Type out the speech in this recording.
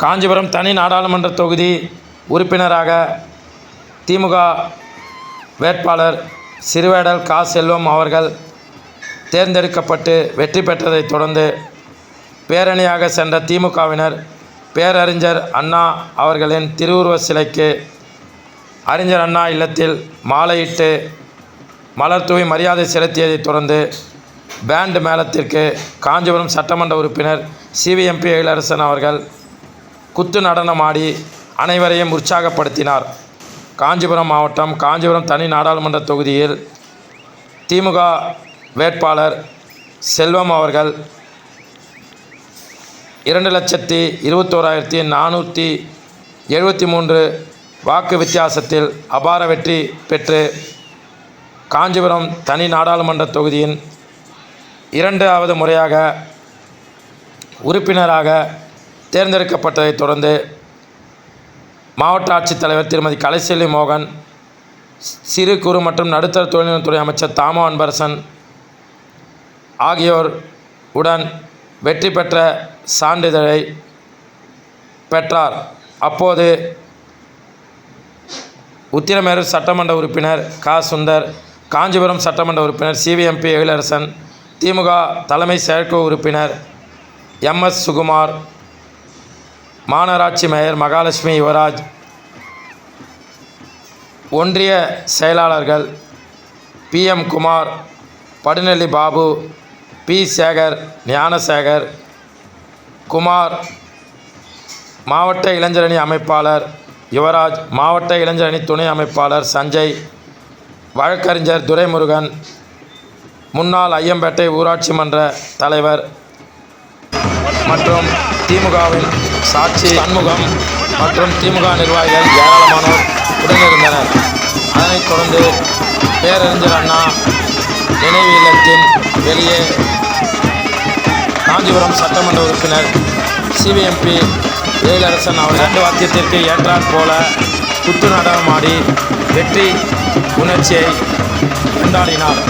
காஞ்சிபுரம் தனி நாடாளுமன்ற தொகுதி உறுப்பினராக திமுக வேட்பாளர் சிறுவேடல் கா. செல்வம் அவர்கள் தேர்ந்தெடுக்கப்பட்டு வெற்றி பெற்றதைத் தொடர்ந்து பேரணியாக சென்ற திமுகவினர் பேரறிஞர் அண்ணா அவர்களின் திருவுருவ சிலைக்கு அறிஞர் அண்ணா இல்லத்தில் மாலையிட்டு மலர் தூவி மரியாதை செலுத்தியதைத் தொடர்ந்து பேண்ட் மேளத்திற்கு காஞ்சிபுரம் சட்டமன்ற உறுப்பினர் சிவிஎம்பி எழிலரசன் அவர்கள் குத்து நடனமாடி அனைவரையும் உற்சாகப்படுத்தினார். காஞ்சிபுரம் மாவட்டம் காஞ்சிபுரம் தனி நாடாளுமன்ற தொகுதியில் திமுக வேட்பாளர் செல்வம் அவர்கள் 2,21,473 வாக்கு வித்தியாசத்தில் அபார வெற்றி பெற்று காஞ்சிபுரம் தனி நாடாளுமன்ற தொகுதியின் 2வது முறையாக உறுப்பினராக தேர்ந்தெடுக்கப்பட்டதைத் தொடர்ந்து மாவட்ட ஆட்சித்தலைவர் திருமதி கலைச்செல்வி மோகன், சிறு குறு மற்றும் நடுத்தர தொழில்நுட்பத்துறை அமைச்சர் தாமோ அன்பரசன் ஆகியோர் உடன் வெற்றி பெற்ற சான்றிதழை பெற்றார். அப்போது உத்திரமேரூர் சட்டமன்ற உறுப்பினர் கா. சுந்தர், காஞ்சிபுரம் சட்டமன்ற உறுப்பினர் சிவிஎம்பி எழிலரசன், திமுக தலைமை செயற்குழு உறுப்பினர் எம்.எஸ். சுகுமார், மாநகராட்சி மேயர் மகாலட்சுமி யுவராஜ், ஒன்றிய செயலாளர்கள் பி.எம். குமார், படுநெல்லி பாபு, பி. சேகர், ஞானசேகர், குமார், மாவட்ட இளைஞரணி அமைப்பாளர் யுவராஜ், மாவட்ட இளைஞரணி துணை அமைப்பாளர் சஞ்சய், வழக்கறிஞர் துரைமுருகன், முன்னாள் ஐயம்பேட்டை ஊராட்சி மன்ற தலைவர் மற்றும் திமுகவின் சாட்சி சண்முகம் மற்றும் திமுக நிர்வாகிகள் ஏராளமானோர் உடனிருந்தனர். அதனைத் தொடர்ந்து பேரறிஞர் அண்ணா நினைவு இல்லத்தின் வெளியே காஞ்சிபுரம் சட்டமன்ற உறுப்பினர் சிவிஎம்பி எழிலரசன் அவர் 2 வாத்தியத்திற்கு ஏற்றாற் போல குத்து நடனமாடி வெற்றி உணர்ச்சியை கொண்டாடினார்.